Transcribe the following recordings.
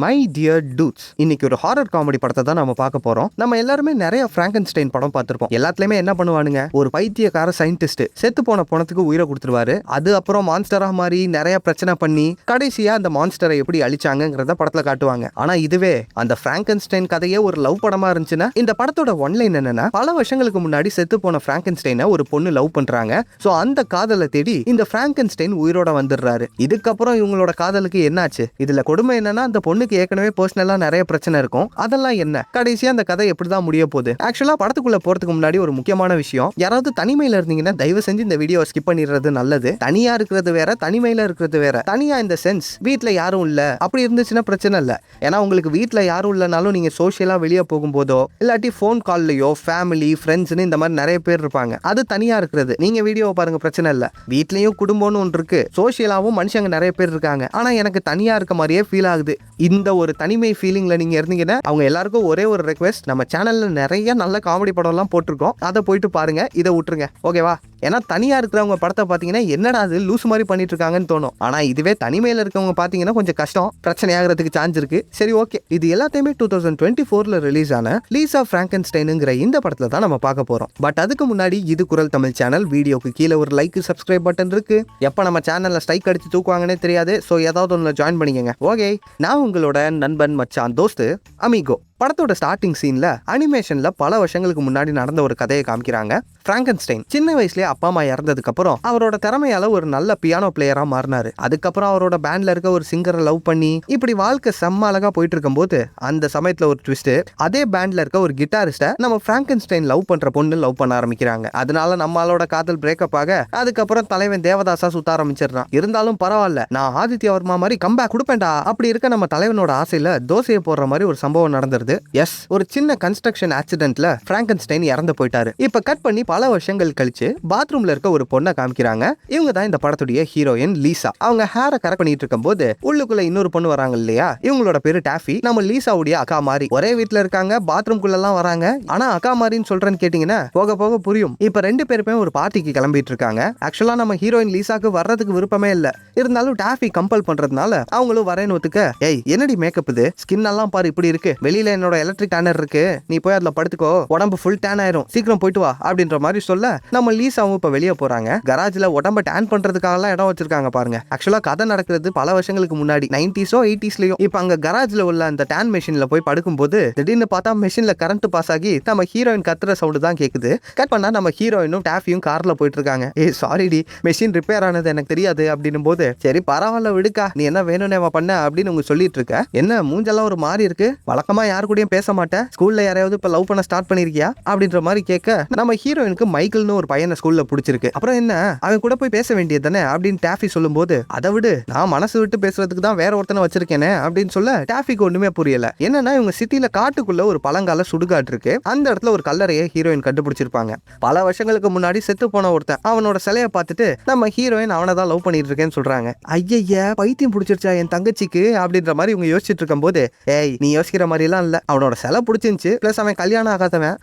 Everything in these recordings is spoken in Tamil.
மை டியர் டூட்ஸ், இன்னைக்கு ஒரு ஹாரர் காமெடி படத்தை தான் நம்ம பார்க்க போறோம். நம்ம எல்லாருமே நிறைய பிராங்கன்ஸ்டைன் படம் பார்த்திருப்போம். எல்லாத்துலயுமே என்ன பண்ணுவானுங்க, ஒரு பைத்தியக்கார சயின்டிஸ்ட் செத்து போன பணத்துக்கு உயிரை கொடுத்துருவாரு. அது அப்புறம் மான்ஸ்டரா மாதிரி நிறைய பிரச்சனை பண்ணி கடைசியா அந்த மான்ஸ்டரை எப்படி அழிச்சாங்கிறத படத்துல காட்டுவாங்க. ஆனா இதுவே அந்த பிராங்கன்ஸ்டைன் கதையே ஒரு லவ் படமா இருந்துச்சுன்னா, இந்த படத்தோட ஒன்லைன் என்னன்னா, பல வருஷங்களுக்கு முன்னாடி செத்து போன பிராங்கன்ஸ்டைனை ஒரு பொண்ணு லவ் பண்றாங்க. சோ அந்த காதலை தேடி இந்த பிராங்கன்ஸ்டைன் உயிரோட வந்துடுறாரு. இதுக்கப்புறம் இவங்களோட காதலுக்கு என்னாச்சு? இதுல கொடுமை என்னன்னா, அந்த பொண்ணுக்கு ஏற்கனவே பர்சனலா நிறைய பிரச்சனை இருக்கும். அதெல்லாம் என்ன, கடைசியா அந்த கதை எப்படிதான் முடிய போகுது? ஆக்சுவலா படத்துக்குள்ள போறதுக்கு முன்னாடி ஒரு முக்கியமான விஷயம், யாராவது தனிமையில இருந்தீங்கன்னா தயவு செஞ்சு இந்த வீடியோ ஸ்கிப் பண்ணிடுறது நல்லது. தனியா இருக்கிறது வேற, தனிமையில இருக்கிறது வேற. தனியா இந்த சென்ஸ் வீட்ல யாரும் இல்ல அப்படி இருந்துச்சுன்னா பிரச்சனை இல்ல. ஏன்னா உங்களுக்கு வீட்ல யாரும் இல்லனாலும் நீங்க சோஷியலா வெளியே போகும்போதோ இல்லாட்டி போன் கால்லயோ ஃபேமிலி ஃப்ரெண்ட்ஸ்னு இந்த மாதிரி நிறைய பேர் இருப்பாங்க. அது தனியா இருக்கிறது. நீங்க வீடியோ பாருங்க, பிரச்சனை இல்ல. வீட்லயும் குடும்பம்னு ஒன்று இருக்கு, சோஷியலாவும் மனுஷங்க நிறைய பேர் இருக்காங்க. ஆனா எனக்கு தனியா இருக்க மாதிரியே ஃபீல் ஆகுது. இந்த ஒரு தனிமை ஃபீலிங்ல நீங்க இருந்தீங்கன்னா அவங்க எல்லாருக்கும் ஒரே ஒரு ரெக்வெஸ்ட், நம்ம சேனல்ல நிறைய நல்ல காமெடி படம் எல்லாம் போட்டிருக்கோம், அதை போயிட்டு பாருங்க. இதை விட்டுருங்க, ஓகேவா? ஏன்னா தனியா இருக்கிறவங்க படத்தை பாத்தீங்கன்னா என்னடா அது லூஸ் மாதிரி பண்ணிட்டு இருக்காங்கன்னு தோணும். ஆனா இதுவே தனிமையில இருக்கவங்க பாத்தீங்கன்னா கொஞ்சம் கஷ்டம், பிரச்சனை ஆகிறதுக்கு சான்ஸ் இருக்கு. சரி, ஓகே. இது எல்லாத்தையுமே 2024ல ரிலீஸ் ஆன லீசா பிராங்கன்ஸ்டைனுங்கிற இந்த படத்துல தான் நம்ம பார்க்க போறோம். பட் அதுக்கு முன்னாடி இது குரல் தமிழ் சேனல். வீடியோக்கு கீழே ஒரு லைக் சப்ஸ்கிரைப் பட்டன் இருக்கு. எப்ப நம்ம சேனல்ல ஸ்ட்ரைக் அடிச்சு தூக்குவாங்கன்னே தெரியாது. சோ ஏதாவது ஒன்று ஜாயின் பண்ணிக்கங்க. ஓகே, நான் உங்களோட நண்பன் மச்சான் தோஸ்து அமிகோ. படத்தோட ஸ்டார்டிங் சீன்ல அனிமேஷன்ல பல வருஷங்களுக்கு முன்னாடி நடந்த ஒரு கதையை காமிக்கிறாங்க. பிராங்கன்ஸ்டைன் சின்ன வயசுலயே அப்பா அம்மா இறந்ததுக்கு அப்புறம் அவரோட திறமையால ஒரு நல்ல பியானோ பிளேயரா மாறினாரு. அதுக்கப்புறம் அவரோட பேண்ட்ல இருக்க ஒரு சிங்கரை லவ் பண்ணி இப்படி வாழ்க்கை செம்ம அழகா போயிட்டு இருக்கும் போது அந்த சமயத்துல ஒரு ட்விஸ்ட், அதே பேண்ட்ல இருக்க ஒரு கிட்டாரிஸ்ட நம்ம பிராங்கன்ஸ்டைன் லவ் பண்ற பொண்ணு லவ் பண்ண ஆரம்பிக்கிறாங்க. அதனால நம்மளோட காதல் பிரேக்கப் ஆக அதுக்கப்புறம் தலைவன் தேவதாசா சுத்த ஆரம்பிச்சிடறான். இருந்தாலும் பரவாயில்ல, நான் ஆதித்ய வர்மா மாதிரி கம்பேக் கொடுப்பேன்டா அப்படி இருக்க நம்ம தலைவனோட ஆசையில தோசையை போடுற மாதிரி ஒரு சம்பவம் நடந்துருது. எஸ், ஒரு சின்ன கன்ஸ்ட்ரக்ஷன் ஆக்சிடென்ட்ல பிராங்கன்ஸ்டைன் இறந்து போயிட்டாரு. இப்ப கட் பண்ணி பல வருஷங்கள் கழிச்சு பாத்ரூம்ல இருக்க ஒரு பொண்ணை காமிக்கிறாங்க. இவங்க தான் இந்த படத்துடைய ஹீரோயின் லீசா. அவங்க ஹேரை கரெக்ட் பண்ணிட்டு இருக்கும் போது உள்ளுக்குள்ள இன்னொரு பொண்ணு வராங்க இல்லையா, இவங்களோட பேரு டாஃபி. நம்ம லீசாவுடைய அக்கா மாதிரி ஒரே வீட்டுல இருக்காங்க, பாத்ரூம்குள்ள எல்லாம் வராங்க. ஆனா அக்கா மாதிரின்னு சொல்றேன்னு கேட்டீங்கன்னா போக போக புரியும். இப்ப ரெண்டு பேருமே ஒரு பார்ட்டிக்கு கிளம்பிட்டு இருக்காங்க. ஆக்சுவலா நம்ம ஹீரோயின் லீசாக்கு வர்றதுக்கு விருப்பமே இல்ல. இருந்தாலும் டாஃபி கம்பல் பண்றதுனால அவங்களும் வரேன்னு ஒத்துக்க, ஏய் என்னடி மேக்கப் இது, ஸ்கின் எல்லாம் பாரு இப்படி இருக்கு, வெளியில என்னோட எலக்ட்ரிக் டேனர் இருக்கு, நீ போய் அதுல படுத்துக்கோ, உடம்பு ஃபுல் டேன் ஆயிரும், சீக்கிரம் போயிட்டு வா அப்படின்ற மாதிரி சொல்ல நம்ம லீசாவும் இப்ப வெளியே போறாங்க. கராஜ்ல உடம்ப டேன் பண்றதுக்காக எல்லாம் இடம் வச்சிருக்காங்க பாருங்க. ஆக்சுவலா கதை நடக்கிறது பல வருஷங்களுக்கு முன்னாடி 90s 80s. இப்ப அங்க கராஜ்ல உள்ள அந்த டேன் மெஷின்ல போய் படுக்கும்போது திடீர்னு பார்த்தா மெஷின்ல கரண்ட் பாஸ் ஆகி நம்ம ஹீரோயின் கத்துற சவுண்ட் தான் கேக்குது. கட் பண்ணா நம்ம ஹீரோயினும் டாஃபியும் கார்ல போயிட்டு இருக்காங்க. ஏய் சாரி டி, மெஷின் ரிப்பேர் ஆனது எனக்கு தெரியாது அப்படின்னும் போது, சரி பரவாயில்ல விடுக்கா, நீ என்ன வேணும்னே பண்ண அப்படின்னு உங்க சொல்லிட்டு இருக்க. என்ன மூஞ்செல்லாம் ஒரு மாதிரி இருக்கு, வழக்கமா யாரு கூடயும் பேச மாட்டேன், ஸ்கூல்ல யாரையாவது இப்ப லவ் பண்ண ஸ்டார்ட் பண்ணிருக்கியா அப்படின்ற மாதிரி கேட்க, நம்ம ஹீரோயினுக்கு மைக்கேல்னு ஒரு பையனை ஸ்கூல்ல பிடிச்சிருக்கு. அப்புறம் என்ன, அவன் கூட போய் பேச வேண்டியது தானே அப்படின்னு டாஃபி சொல்லும் போது, அதை விடு, நான் மனசு விட்டு பேசுறதுக்கு தான் வேற ஒருத்தனை வச்சிருக்கேனே அப்படின்னு சொல்ல டாஃபிக்கு ஒண்ணுமே புரியல. என்னன்னா இவங்க சிட்டில காட்டுக்குள்ள ஒரு பழங்கால சுடுகாட்டு இருக்கு. அந்த இடத்துல ஒரு கல்லறையை ஹீரோயின் கண்டுபிடிச்சிருப்பாங்க. பல வருஷங்களுக்கு முன்னாடி செத்து போன ஒருத்தன் அவனோட சிலையை பார்த்துட்டு நம்ம ஹீரோயின் அவனை தான் லவ் பண்ணிட்டு இருக்கேன்னு சொல்றாங்க. ஐயா பைத்தியம் பிடிச்சிருச்சா என் தங்கச்சிக்கு அப்படின்ற மாதிரி இவங்க யோசிச்சுட்டு இருக்கும் போது, ஏய் நீ யோசிக்கிற மாதிரி எல்லாம் இல்ல, அவனோட சிலை பிடிச்சிருந்துச்சு, பிளஸ் அவன் கல்யாணம் ஆகாதவன்,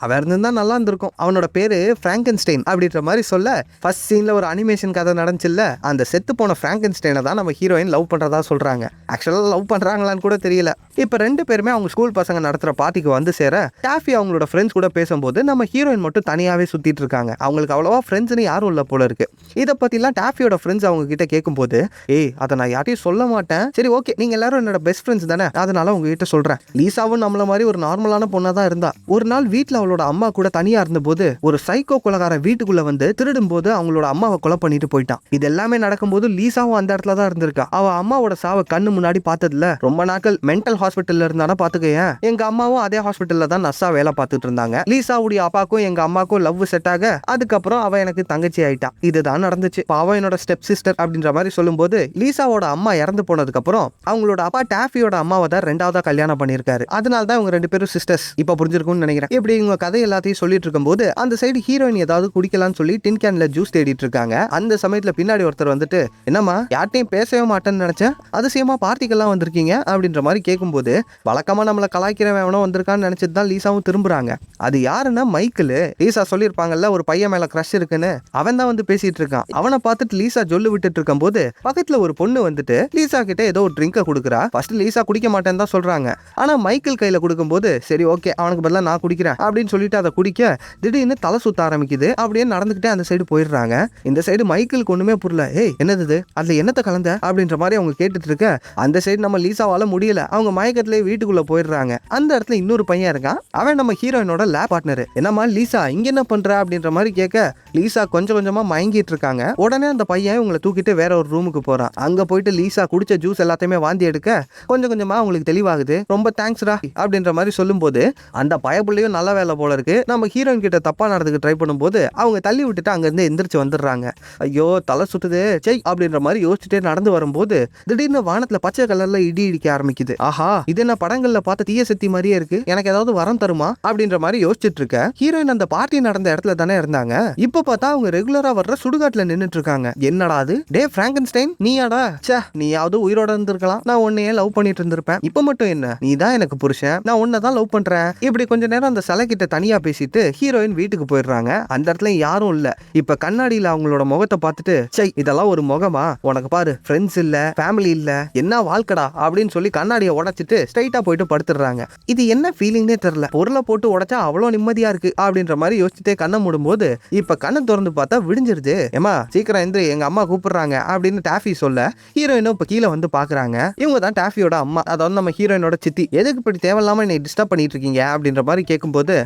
அவன் இருந்தா நல்லா இருந்திருக்கும், அவனோட பேரு பிராங்கன்ஸ்டைன் அப்படின்ற மாதிரி சொல்ல, ஃபர்ஸ்ட் சீன்ல ஒரு அனிமேஷன் கதை நடந்துச்சுல்ல, அந்த செத்து போன பிராங்கன்ஸ்டைனை தான் நம்ம ஹீரோயின் லவ் பண்றதா சொல்றாங்க. ஆக்சுவலா லவ் பண்றாங்களான்னு கூட தெரியல. இப்ப ரெண்டு பேருமே அவங்க ஸ்கூல் பசங்க நடத்துற பார்ட்டிக்கு வந்து சேர டாஃபி அவங்களோட ஃப்ரெண்ட்ஸ் கூட பேசும்போது நம்ம ஹீரோயின் மட்டும் தனியாவே சுத்திட்டு இருக்காங்க. அவங்களுக்கு அவ்வளவா ஃப்ரெண்ட்ஸ்னு யாரும் இல்ல போல இருக்கு. இதை பத்திலாம் டாஃபியோட ஃப்ரெண்ட்ஸ் அவங்க கிட்ட கேட்கும்போது, ஏய் அதை நான் யாரையும் சொல்ல மாட்டேன், சரி ஓகே நீங்க எல்லாரும் என்னோட பெஸ்ட் ஃப்ரெண்ட்ஸ் தானே, அதனால உங்ககிட்ட சொல்றேன். லீசாவும் நம்மள மாதிரி ஒரு நார்மலான பொண்ணா தான் இருந்தா. ஒரு நாள் வீட்டுல அவளோட அம்மா கூட தனியா இருந்தபோது ஒரு சைக்கோ கொலைகார வீட்டுக்குள்ள வந்து திருடும் போது அவங்களோட அம்மாவை கொலை பண்ணிட்டு போயிட்டான். இது எல்லாமே நடக்கும்போது லீசாவும் அந்த இடத்துல தான் இருந்திருக்கா. அவ அம்மாவோட சாவை கண்ணு முன்னாடி பார்த்ததுல ரொம்ப நாட்கள் மென்டல் ஹாஸ்பிட்டல்ல இருந்தானா பாத்துக்கேன். எங்க அம்மாவும் அதே ஹாஸ்பிட்டல்ல தான் நர்ஸா வேலை பார்த்துட்டு இருந்தாங்க. லீசாவுடைய அப்பாக்கும் எங்க அம்மாக்கும் லவ் செட் ஆக அதுக்கப்புறம் அவ எனக்கு தங்கச்சி ஆயிட்டா. இதுதான் நடந்துச்சு. அவ என்னோட ஸ்டெப் சிஸ்டர் அப்படின்ற மாதிரி சொல்லும் போது, லீசாவோட அம்மா இறந்து போனதுக்கு அப்புறம் அவங்களோட அப்பா டாஃபியோட அம்மாவை தான் ரெண்டாவதா கல்யாணம் பண்ணிருக்காரு. இருப்பாரு. அதனால தான் இவங்க 2 பேரும் சிஸ்டர்ஸ். இப்ப புரிஞ்சிருக்கும்னு நினைக்கிறேன். இப்படி இவங்க கதை எல்லாத்தையும் சொல்லிட்டு இருக்கும்போது அந்த சைடு ஹீரோயின் ஏதாவது குடிக்கலாம்னு சொல்லி டின் கேன்ல ஜூஸ் தேடிட்டு இருக்காங்க. அந்த சமயத்துல பின்னாடி ஒருத்தர் வந்துட்டு, என்னம்மா யார்ட்டையும் பேசவே மாட்டேன்னு நினைச்சேன், அதிசயமா பார்ட்டிக்கெல்லாம் வந்திருக்கீங்க அப்படின்ற மாதிரி கேட்கும்போது, வழக்கமா நம்மள கலாய்க்கிறவன் எவனோ வந்திருக்கான்னு நினைச்சிட்டு தான் லீசாவும் திரும்புறாங்க. அது யாருன்னா மைக்கேல். லீசா சொல்லியிருப்பாங்கல்ல ஒரு பையன் மேல கிரஷ் இருக்குன்னு, அவன் தான் வந்து பேசிட்டு இருக்கான். அவனை பார்த்துட்டு லீசா ஜொல்லு விட்டுட்டு இருக்கும் போது பக்கத்துல ஒரு பொண்ணு வந்துட்டு லீசா கிட்ட ஏதோ ஒரு ட்ரிங்க கொடுக்குறா. ஃபர்ஸ்ட் லீசா குடிக்க மாட்டேன்னு தான் சொல்றாங்க. ஆனா மைக்கேல் கையில கொடுக்கும்போது, சரி ஓகே அவனுக்கு பதிலா நான் குடிக்கிறேன் அப்படின்னு சொல்லிட்டு அதை குடிக்க திடீர்னு தலை சுத்த ஆரம்பிக்குது. அப்படியே நடந்துகிட்டே அந்த சைடு போயிடுறாங்க. இந்த சைடு மைக்கேலுக்கு ஒண்ணுமே புரியல. ஏய் என்னது அதுல என்னத்தை கலந்த அப்படின்ற மாதிரி அவங்க கேட்டுட்டு இருக்க, அந்த சைடு நம்ம லீசாவால முடியல. அவங்க மயக்கத்திலேயே வீட்டுக்குள்ள போயிடுறாங்க. அந்த இடத்துல இன்னொரு பையன் இருக்கான். அவன் நம்ம ஹீரோயினோட லேப் பார்ட்னர். என்னம்மா லீசா இங்க என்ன பண்ற அப்படின்ற மாதிரி கேட்க, லீசா கொஞ்சம் கொஞ்சமா மயங்கிட்டு இருக்காங்க. உடனே அந்த பையன் உங்களை தூக்கிட்டு வேற ஒரு ரூமுக்கு போறான். அங்க போயிட்டு லீசா குடிச்ச ஜூஸ் எல்லாத்தையுமே வாந்தி எடுக்க கொஞ்சம் கொஞ்சமா அவங்களுக்கு தெளிவாகுது. ரொம்ப தேங்க்ஸ்டா அப்படின்ற மாதிரி சொல்லும்போது, அந்த பயப்புள்ளையும் நல்ல வேலை போல இருக்கு. நம்ம ஹீரோயின் கிட்ட தப்பா நடந்துக்கு ட்ரை பண்ணும்போது அவங்க தள்ளி விட்டுட்டு அங்க இருந்து எந்திரிச்சு வந்துடுறாங்க. ஐயோ தலை சுட்டுது செய் அப்படின்ற மாதிரி யோசிச்சுட்டே நடந்து வரும்போது திடீர்னு வானத்துல பச்சை கலர்ல இடி இடிக்க ஆரம்பிக்குது. ஆஹா இது என்ன படங்கள்ல பார்த்த தீய சக்தி மாதிரியே இருக்கு, எனக்கு ஏதாவது வரம் தருமா அப்படின்ற மாதிரி யோசிச்சுட்டு இருக்க. ஹீரோயின் அந்த பார்ட்டி நடந்த இடத்துல தானே இருந்தாங்க. இப்ப பார்த்தா அவங்க ரெகுலரா வர்ற சுடுகாட்டுல நின்னுட்டு இருக்காங்க. என்னடா அது, டே பிராங்கன்ஸ்டைன் நீயாடா, ச்சே நீயாவது உயிரோட இருந்திருக்கலாம், நான் உன்னையே லவ் பண்ணிட்டு இருந்திருப்பேன். இப்ப மட்டும் என்ன நீ தான் எனக்கு புருஷன், நான் உன்னை தான் லவ் பண்றேன். இப்படி கொஞ்ச நேரம் அந்த சிலை கிட்ட தனியா பேசிட்டு ஹீரோயின் வீட்டுக்கு போயிடுறாங்க. அந்த இடத்துல யாரும் இல்ல. இப்ப கண்ணாடியில அவங்களோட முகத்தை பார்த்துட்டு, சை இதெல்லாம் ஒரு முகமா, உனக்கு பாரு ஃப்ரெண்ட்ஸ் இல்ல ஃபேமிலி இல்ல, என்ன வாழ்க்கடா அப்படின்னு சொல்லி கண்ணாடியை உடைச்சிட்டு ஸ்ட்ரைட்டா போயிட்டு படுத்துடுறாங்க. இது என்ன ஃபீலிங்னே தெரியல, பொருளை போட்டு உடைச்சா அவ்வளோ நிம்மதியா இருக்கு அப்படின்ற மாதிரி யோசிச்சுட்டே கண்ணை மூடும்போது இப்ப கண்ணை திறந்து பார்த்தா விடிஞ்சிருது. ஏமா சீக்கிரம் எந்திரி எங்க அம்மா கூப்பிடுறாங்க அப்படின்னு டாஃபி சொல்ல, ஹீரோயினும் இப்ப கீழே வந்து பாக்குறாங்க. இவங்க தான் டாஃபியோட அம்மா, அதாவது நம்ம ஹீரோயினோட சித்தி. எதுக்கு இப்படி தேவையில்லாம என்னை டிஸ்டர்ப் பண்ணிட்டு இருக்கீங்க அப்படின்ற மாதிரி கேட்கும்போது,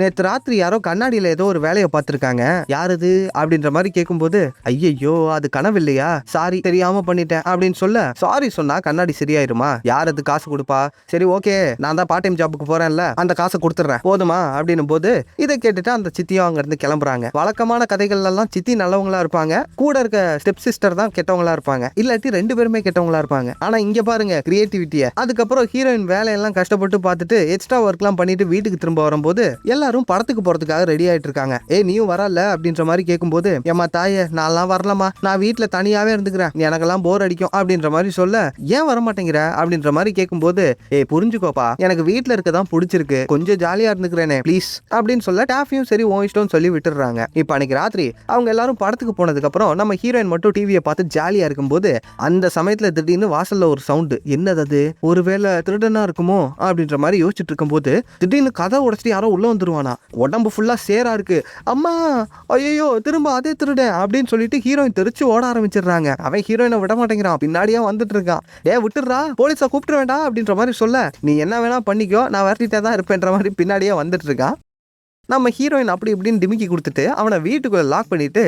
நேற்று ராத்திரி யாரோ கண்ணாடியில ஏதோ ஒரு வேலையை பார்த்திருக்காங்க, யாருது அப்படின்ற மாதிரி கேட்கும்போது, ஐயோ அது கனவு இல்லையா, சாரி தெரியாம பண்ணிட்டேன் அப்படின்னு சொல்ல, சாரி சொன்னா கண்ணாடி சரியாயிருமா, யார் அது காசு கொடுப்பா, சரி ஓகே நான் தான் பார்ட் டைம் ஜாபுக்கு போறேன்ல அந்த காசை கொடுத்துறேன் போதுமா அப்படின்னு போது இதை கேட்டுட்டு அந்த சித்தியும் அங்க இருந்து கிளம்புறாங்க. வழக்கமான கதைகள் எல்லாம் சித்தி நல்லவங்களா இருப்பாங்க, கூட இருக்க ஸ்டெப் சிஸ்டர் தான் கெட்டவங்களா இருப்பாங்க, இல்லாட்டி 2 பேருமே கெட்டவங்களா இருப்பாங்க. ஆனா இங்க பாருங்க கிரியேட்டிவிட்டிய. அதுக்கப்புறம் ஹீரோயின் வேலையெல்லாம் கஷ்டப்பட்டு பார்த்துட்டு எக்ஸ்ட்ரா ஒர்க்லாம் பண்ணிட்டு வீட்டுக்கு திரும்ப வரும்போது எல்லாரும் படத்துக்கு போறதுக்காக ரெடி ஆயிட்டு இருக்காங்க. நீயும் வரல அப்படின்ற மாதிரி கேட்கும்போது, ஏமா தாயே நான்லாம் வரலமா, நான் வீட்டுல தனியாவே இருந்துக்கிறேன், எனக்கெல்லாம் போர் அடிக்கும் அப்படின்ற மாதிரி சொல்ல, ஏன் வர மாட்டேங்கிற அப்படின்ற மாதிரி கேட்கும்போது, புரிஞ்சுக்கோப்பா எனக்கு வீட்டுல இருக்கதான் பிடிச்சிருக்கு, கொஞ்சம் ஜாலியா இருந்துக்கிறேனே ப்ளீஸ் அப்படின்னு சொல்ல, டாஃபியும் சரி ஓ இஷ்டம் சொல்லி விட்டுறாங்க. இப்ப அன்னைக்கு ராத்திரி அவங்க எல்லாரும் படத்துக்கு போனதுக்கு அப்புறம் நம்ம ஹீரோயின் மட்டும் டிவியை பார்த்து ஜாலியா இருக்கும்போது அந்த சமயத்துல திடீர்னு வாசல்ல ஒரு சவுண்டு. என்னது அது, ஒருவேளை திருடனா இருக்குமோ அப்படின்ற மாதிரி யோசிச்சுட்டு இருக்கும்போது திடீர்னு கதை உடைச்சிட்டு யாரோ உள்ள வந்துருவானா. உடம்பு ஃபுல்லா சேரா இருக்கு. அம்மா ஐயோ திரும்ப அதே திருடன் அப்படின்னு சொல்லிட்டு ஹீரோயின் தெரிச்சு ஓட ஆரம்பிச்சிடுறாங்க. அவன் ஹீரோயினை விட மாட்டேங்கிறான், பின்னாடியே வந்துட்டு இருக்கான். விட்டுறா போலீஸை கூப்பிட்டு வேண்டாம் அப்படின்ற மாதிரி சொல்ல, நீ என்ன வேணா பண்ணிக்கோ நான் விரட்டிட்டே தான் இருப்பேன்ற மாதிரி பின்னாடியே வந்துட்டு இருக்கான். நம்ம ஹீரோயின் அப்படி இப்படின்னு டிமிக்கி கொடுத்துட்டு அவனை வீட்டுக்குள்ள லாக் பண்ணிட்டு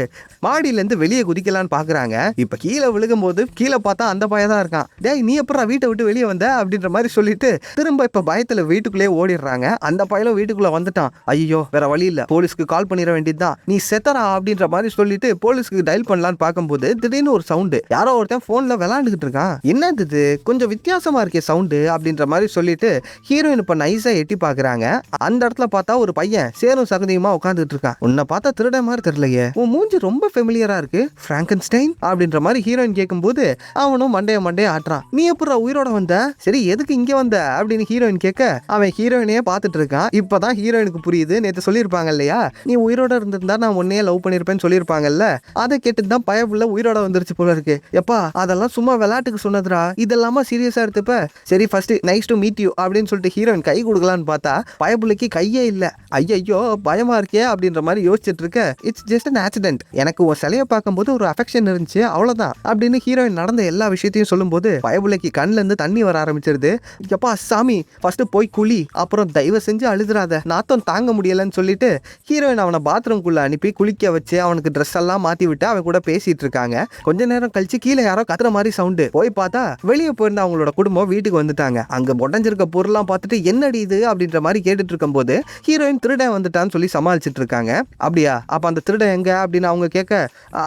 மாடியிலேருந்து வெளியே குதிக்கலான்னு பாக்குறாங்க. இப்ப கீழே விழுகும் போது கீழே பார்த்தா அந்த பையன் தான் இருக்கான். டேய் நீ எப்பறம் வீட்டை விட்டு வெளியே வந்த அப்படின்ற மாதிரி சொல்லிட்டு திரும்ப இப்ப பயத்துல வீட்டுக்குள்ளே ஓடிடுறாங்க. அந்த பையனும் வீட்டுக்குள்ள வந்துட்டான். ஐயோ வேற வழி இல்ல, போலீஸ்க்கு கால் பண்ணிட வேண்டியதுதான், நீ செத்தரா அப்படின்ற மாதிரி சொல்லிட்டு போலீஸ்க்கு டயல் பண்ணலான்னு பார்க்கும்போது திடீர்னு ஒரு சவுண்டு, யாரோ ஒருத்தன் போன்ல விளையாண்டுகிட்டு இருக்கான். என்னது கொஞ்சம் வித்தியாசமா இருக்கே சவுண்டு அப்படின்ற மாதிரி சொல்லிட்டு ஹீரோயின் இப்ப நைஸா எட்டி பாக்குறாங்க. அந்த இடத்துல பார்த்தா ஒரு பையன் சேரும் சகதியுமா உட்காந்துட்டு இருக்கான். உன்னை பார்த்தா திருட மாதிரி தெரியலையே, உன் மூஞ்சி ரொம்ப ஃபெமிலியரா இருக்கு பிராங்கன்ஸ்டைன் அப்படின்ற மாதிரி ஹீரோயின் கேட்கும்போது அவனும் மண்டைய ஆட்டுறான். நீ எப்பறம் உயிரோட வந்த, சரி எதுக்கு இங்க வந்த அப்படின்னு ஹீரோயின் கேட்க அவன் ஹீரோயினையே பார்த்துட்டு இருக்கான். இப்பதான் ஹீரோயினுக்கு புரியுது, நேற்று சொல்லியிருப்பாங்க இல்லையா நீ உயிரோட இருந்திருந்தா நான் உன்னையே லவ் பண்ணிருப்பேன்னு சொல்லியிருப்பாங்கல்ல, அதை கேட்டுட்டு தான் பயப்புள்ள உயிரோட வந்துருச்சு போல இருக்கு. எப்பா அதெல்லாம் சும்மா விளையாட்டுக்கு சொன்னதுரா, இதெல்லாமா சீரியஸா எடுத்துப்ப, சரி first nice to meet you அப்படின்னு சொல்லிட்டு ஹீரோயின் கை கொடுக்கலான்னு பார்த்தா பயப்புள்ளைக்கு கையே இல்ல. ஐயோ பயமா இருக்கே அப்படின்ற மாதிரி யோசிச்சுட்டு இருக்க, இட்ஸ் ஜஸ்ட் an ஆக்சிடென்ட், எனக்கு ஒரு சிலையை பார்க்கும்போது ஒரு அஃபெக்ஷன் இருந்துச்சு அவ்வளவுதான் அப்படின்னு ஹீரோயின் நடந்த எல்லா விஷயத்தையும் சொல்லும்போது பயபுலைக்கு கண்ணுல இருந்து தண்ணி வர ஆரம்பிச்சிருது. எப்பா சாமி ஃபர்ஸ்ட் போய் குழி, அப்புறம் தயவு செஞ்சு அழுதுறாத, நாத்தம் தாங்க முடியலன்னு சொல்லிட்டு ஹீரோயின் அவனை பாத்ரூம்குள்ள அனுப்பி குளிக்க வச்சு அவனுக்கு ட்ரெஸ் எல்லாம் மாத்தி விட்டு அவன் கூட பேசிட்டு இருக்காங்க. கொஞ்ச நேரம் கழிச்சு கீழே யாரோ கத்துற மாதிரி சவுண்டு, போய் பார்த்தா வெளியே போயிருந்த அவங்களோட குடும்பம் வீட்டுக்கு வந்துட்டாங்க. அங்க உடஞ்சிருக்க பொருள்லாம் பார்த்துட்டு என்னடி இது அப்படின்ற மாதிரி கேட்டுட்டு இருக்கும் போது ஹீரோயின் திருடன் வந்து வந்துட்டான்னு சொல்லி சமாளிச்சுட்டு இருக்காங்க. அப்படியா, அப்ப அந்த திருடன் எங்க அப்படின்னு அவங்க கேட்க,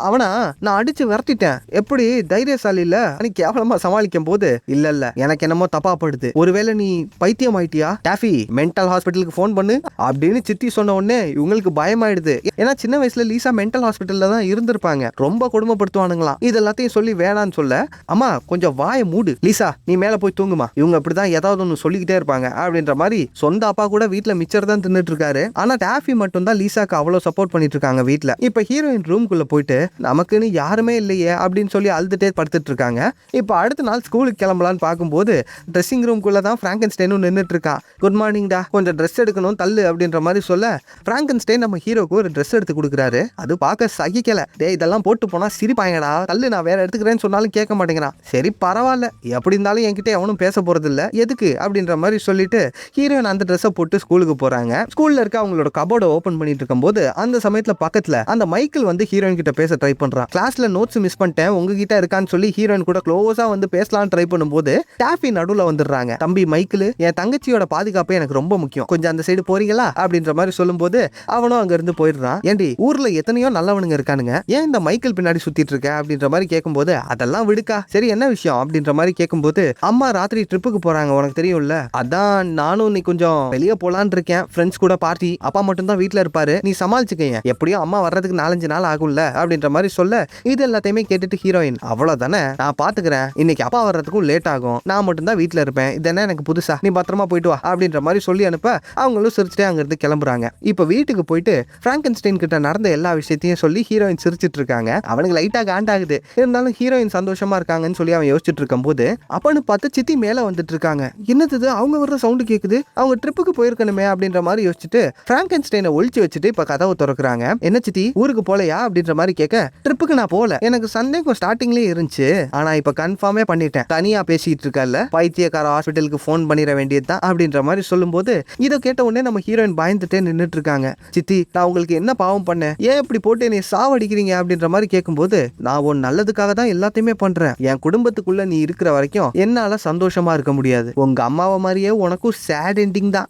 அவனா நான் அடிச்சு விரட்டிட்டேன், எப்படி தைரியசாலி இல்ல நீ கேவலமா சமாளிக்கும் போது, இல்ல எனக்கு என்னமோ தப்பா படுது, ஒருவேளை நீ பைத்தியம் ஆயிட்டியா, டாஃபி மென்டல் ஹாஸ்பிட்டலுக்கு ஃபோன் பண்ணு அப்படின்னு சித்தி சொன்ன உடனே இவங்களுக்கு பயமாயிடுது. ஏன்னா சின்ன வயசுல லீசா மென்டல் ஹாஸ்பிட்டல்ல தான் இருந்திருப்பாங்க. ரொம்ப கொடுமைப்படுத்துவானுங்களாம். இது எல்லாத்தையும் சொல்லி வேணான்னு சொல்ல, அம்மா கொஞ்சம் வாயை மூடு லீசா, நீ மேல போய் தூங்குமா, இவங்க அப்படிதான் ஏதாவது ஒன்று சொல்லிக்கிட்டே இருப்பாங்க அப்படின்ற மாதிரி சொந்த அப்பா கூட வீட்டுல மிச்சர் தான் தின்னுட்டு இருக்காரு. ஆனா டாஃபி மட்டும் தான் லீசாக்கு அவ்வளவு சப்போர்ட் பண்ணிட்டு இருக்காங்க வீட்டுல. இப்ப ஹீரோயின் ரூம்குள்ள போயிட்டு நமக்குன்னு யாருமே இல்லையே அப்படின்னு சொல்லி அழுதுட்டே படுத்துட்டு இருக்காங்க. இப்ப அடுத்த நாள் ஸ்கூலுக்கு கிளம்பலான்னு பார்க்கும்போது ட்ரெஸ்ஸிங் ரூம்குள்ள தான் பிராங்கன்ஸ்டைனும் நின்றுட்டு இருக்கான். குட் மார்னிங் டா, கொஞ்சம் ட்ரெஸ் எடுக்கணும் தள்ளு அப்படின்ற மாதிரி சொல்ல, பிராங்கன்ஸ்டைன் நம்ம ஹீரோக்கு ஒரு ட்ரெஸ் எடுத்து கொடுக்குறாரு. அது பார்க்க சகிக்கல. டே இதெல்லாம் போட்டு போனா சிரிப்பாங்கடா, தள்ளு நான் வேற எடுத்துக்கிறேன்னு சொன்னாலும் கேட்க மாட்டேங்கிறான். சரி பரவாயில்ல, எப்படி இருந்தாலும் என்கிட்ட எவனும் பேச போறது இல்ல, எதுக்கு அப்படின்ற மாதிரி சொல்லிட்டு ஹீரோயின் அந்த ட்ரெஸ்ஸை போட்டு ஸ்கூலுக்கு போறாங்க. ஸ்கூல்ல இருக்க அவங்களோட கபோர்டை ஓபன் பண்ணிட்டு இருக்கும்போது அந்த சமயத்துல பக்கத்துல அந்த மைக்கேல் வந்து ஹீரோயின் கிட்ட பேச ட்ரை பண்றான். கிளாஸ்ல நோட்ஸ் மிஸ் பண்ணிட்டேன், உங்ககிட்ட இருக்கான்னு சொல்லி ஹீரோயின் கூட க்ளோஸா வந்து பேசலாம்னு ட்ரை பண்ணும்போது டாஃபி நடுவுல வந்துடுறாங்க. தம்பி மைக்கேல், என் தங்கச்சியோட பாதுகாப்பு எனக்கு ரொம்ப முக்கியம், கொஞ்சம் அந்த சைடு போறீங்களா அப்படின்ற மாதிரி சொல்லும்போது அவனும் அங்க இருந்து போயிடுறான். ஏண்டி ஊர்ல எத்தனையோ நல்லவனுங்க இருக்கானுங்க, ஏன் இந்த மைக்கேல் பின்னாடி சுத்திட்டு இருக்க அப்படின்ற மாதிரி கேட்கும்போது, அதெல்லாம் விடுக்கா, சரி என்ன விஷயம் அப்படின்ற மாதிரி கேட்கும்போது, அம்மா ராத்திரி ட்ரிப்புக்கு போறாங்க உனக்கு தெரியும்ல, அதான் நானும் நீ கொஞ்சம் வெளியே போலான்னு இருக்கேன், ஃப்ரெண்ட்ஸ் கூட பார்ட்டி, அப்பா மட்டும் தான் வீட்டுல இருப்பாரு, நீ சமாளிச்சுக்கேன், எப்படியும் அம்மா வர்றதுக்கு 4-5 நாள் ஆகும்ல அப்படின்ற மாதிரி சொல்ல, இது எல்லாத்தையுமே கேட்டுட்டு ஹீரோயின், அவ்வளவுதானே நான் பாத்துக்கிறேன், இன்னைக்கு அப்பா வர்றதுக்கும் லேட் ஆகும், நான் மட்டும் தான் வீட்டுல இருப்பேன், இதென்ன எனக்கு புதுசா, நீ பத்திரமா போயிட்டு வா அப்படின்ற மாதிரி சொல்லி அனுப்ப அவங்களும் சிரிச்சுட்டே அங்க இருந்து கிளம்புறாங்க. இப்ப வீட்டுக்கு போயிட்டு பிராங்கன்ஸ்டைன் கிட்ட நடந்த எல்லா விஷயத்தையும் சொல்லி ஹீரோயின் சிரிச்சிட்டு இருக்காங்க. அவனுக்கு லைட்டா காண்டாகுது, இருந்தாலும் ஹீரோயின் சந்தோஷமா இருக்காங்கன்னு சொல்லி அவன் யோசிச்சுட்டு இருக்கும் போது அப்பன்னு பார்த்து சித்தி மேல வந்துட்டு இருக்காங்க. என்னது அவங்க வர்ற சவுண்டு கேக்குது, அவங்க ட்ரிப்புக்கு போயிருக்கணுமே அப்படின்ற மாதிரி யோசிச்சுட்டு பிராங்கன்ஸ்டைனை ஒழிச்சு வச்சுட்டு இப்ப கதவை திறக்கிறாங்க. என்ன சித்தி ஊருக்கு போலையா அப்படின்ற மாதிரி கேட்க, ட்ரிப்புக்கு நான் போல, எனக்கு சந்தேகம் ஸ்டார்டிங்லயே இருந்துச்சு, ஆனா இப்ப கன்ஃபார்மே பண்ணிட்டேன், தனியா பேசிட்டு இருக்கல, பைத்தியக்கார ஹாஸ்பிட்டலுக்கு போன் பண்ணிட வேண்டியதுதான் அப்படின்ற மாதிரி சொல்லும்போது இதை கேட்ட உடனே நம்ம ஹீரோயின் பயந்துட்டே நின்றுட்டு இருக்காங்க. சித்தி நான் உங்களுக்கு என்ன பாவம் பண்ணேன், ஏன் இப்படி போட்டு என்னை சாவடிக்கிறீங்க அப்படின்ற மாதிரி கேட்கும்போது, நான் உன் நல்லதுக்காக தான் எல்லாத்தையுமே பண்றேன், என் குடும்பத்துக்குள்ள நீ இருக்கிற வரைக்கும் என்னால சந்தோஷமா இருக்க முடியாது, உங்க அம்மாவை மாதிரியே உனக்கும் சேட் எண்டிங் தான்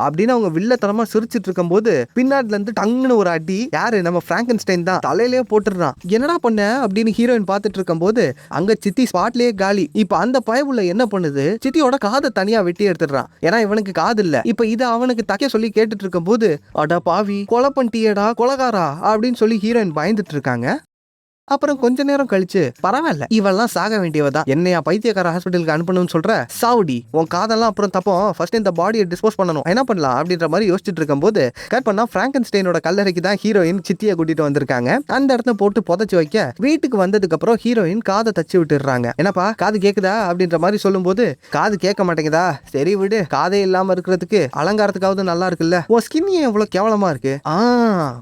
அப்படின்னு அவங்க வில்லத்தனமா சிரிச்சிட்டு இருக்கும் போது பின்னாடில இருந்து டங்குன்னு ஒரு அடி, யாரு நம்ம பிராங்கன்ஸ்டைன் தான் தலையிலேயே போட்டுறான். என்னடா பண்ண அப்படின்னு ஹீரோயின் பார்த்துட்டு இருக்கும் போது அங்க சித்தி ஸ்பாட்லயே காலி. இப்ப அந்த பயவுள்ள என்ன பண்ணுது, சித்தியோட காதை தனியா வெட்டி எடுத்துடுறான், ஏன்னா இவனுக்கு காது இல்ல. இப்ப இதை அவனுக்கு தக்க சொல்லி கேட்டுட்டு இருக்கும் போது, அடா பாவி கொலை பண்ணிட்டியடா கொலகாரா அப்படின்னு சொல்லி ஹீரோயின் பயந்துட்டு இருக்காங்க. அப்புறம் கொஞ்ச நேரம் கழிச்சு, பரவாயில்ல இவெல்லாம் சாக வேண்டியவதான், என்னையா பைத்தியக்கார ஹாஸ்பிட்டலுக்கு அனுப்பணும்னு சொல்ற, சாவுடி உன் காதெல்லாம் அப்புறம் தப்போம், ஃபர்ஸ்ட் இந்த பாடியை டிஸ்போஸ் பண்ணணும், என்ன பண்ணலாம் அப்படின்ற மாதிரி யோசிச்சுட்டு இருக்கும் போது கட் பண்ணா பிராங்கன்ஸ்டைனோட கல்லறைக்கு தான் ஹீரோயின் சித்தியை கூட்டிட்டு வந்திருக்காங்க. அந்த இடத்துல போட்டு புதைச்சு வைக்க வீட்டுக்கு வந்ததுக்கு அப்புறம் ஹீரோயின் காதை தச்சு விட்டுறாங்க. என்னப்பா காது கேக்குதா அப்படின்ற மாதிரி சொல்லும் போது, காது கேட்க மாட்டேங்குதா, சரி விடு, காதே இல்லாம இருக்கிறதுக்கு அலங்காரத்துக்காவது நல்லா இருக்குல்ல, உன் ஸ்கின் ஏன் எவ்வளவு கேவலமா இருக்கு,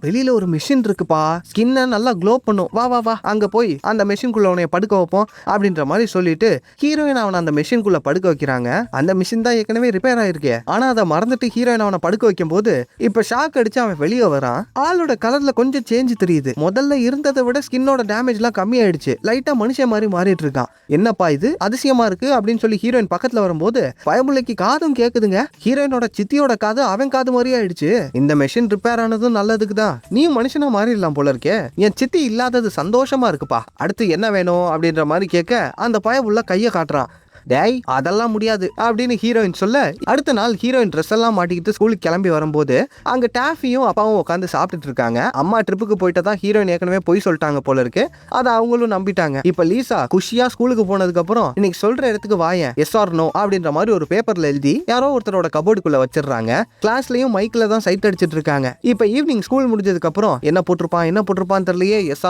வெளியில ஒரு மிஷின் இருக்குப்பா, ஸ்கின்னை நல்லா க்ளோ பண்ணும், வா வா வா அங்க போய் அந்த மெஷின்குள்ள உன்னை படுக்க வைப்போம் அப்படின்ற மாதிரி சொல்லிட்டு ஹீரோயின் அவனை அந்த மெஷின்குள்ள படுக்க வைக்கிறாங்க. அந்த மிஷின் தான் ஏற்கனவே ரிப்பேர் ஆயிருக்கு, ஆனா அதை மறந்துட்டு ஹீரோயின் அவனை படுக்க வைக்கும் போது இப்ப ஷாக் அடிச்சு அவன் வெளியே வரான். ஆளோட கலர்ல கொஞ்சம் சேஞ்ச் தெரியுது, முதல்ல இருந்ததை விட ஸ்கின்னோட டேமேஜ் எல்லாம் கம்மி ஆயிடுச்சு, லைட்டா மனுஷன் மாதிரி மாறிட்டு இருக்கான். என்னப்பா இது அதிசயமா இருக்கு அப்படின்னு சொல்லி ஹீரோயின் பக்கத்துல வரும்போது பயமுள்ளைக்கு காதும் கேக்குதுங்க. ஹீரோயினோட சித்தியோட காது அவன் காது மாதிரி ஆயிடுச்சு. இந்த மெஷின் ரிப்பேர் ஆனதும் நல்லதுக்கு தான், நீ மனுஷனா மாறிடலாம் போல இருக்கே, என் சித்தி இல்லாதது சந்தோஷமா இருக்குப்பா, அடுத்து என்ன வேணும் அப்படின்ற மாதிரி கேட்க அந்த பய உள்ள கையை காட்டுறான். டேய் அதெல்லாம் முடியாது அப்படின்னு ஹீரோயின் சொல்ல, அடுத்த நாள் ஹீரோயின் ட்ரெஸ் எல்லாம் மாட்டிக்கிட்டு ஸ்கூலுக்கு கிளம்பி வரும்போது அங்க டாஃபியும் அப்பாவும் உட்காந்து சாப்பிட்டுட்டு இருக்காங்க. அம்மா ட்ரிப்புக்கு போயிட்டதா ஹீரோயின் ஏற்கனவே போய் சொல்லிட்டாங்க போல இருக்கு, அதை அவங்களும் நம்பிட்டாங்க. இப்ப லீசா குஷியா ஸ்கூலுக்கு போனதுக்கு அப்புறம் இன்னைக்கு சொல்ற இடத்துக்கு வாயேன், எஸ் ஆர் நோ அப்படின்ற மாதிரி ஒரு பேப்பர்ல எழுதி யாரோ ஒருத்தரோட கபோர்டுக்குள்ள வச்சிடுறாங்க. கிளாஸ்லயும் மைக்ல தான் சைட் அடிச்சிட்டு இருக்காங்க. இப்ப ஈவினிங் ஸ்கூல் முடிஞ்சதுக்கு அப்புறம் என்ன போட்டிருப்பான் தெரியலையே, எஸ்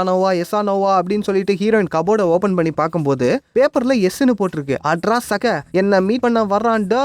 ஆ நோவா அப்படின்னு சொல்லிட்டு ஹீரோயின் கபோர்டை ஓபன் பண்ணி பார்க்கும்போது பேப்பர்ல எஸ்ன்னு போட்டிருக்கு. என்ன மீட் பண்ண வர்றான்டா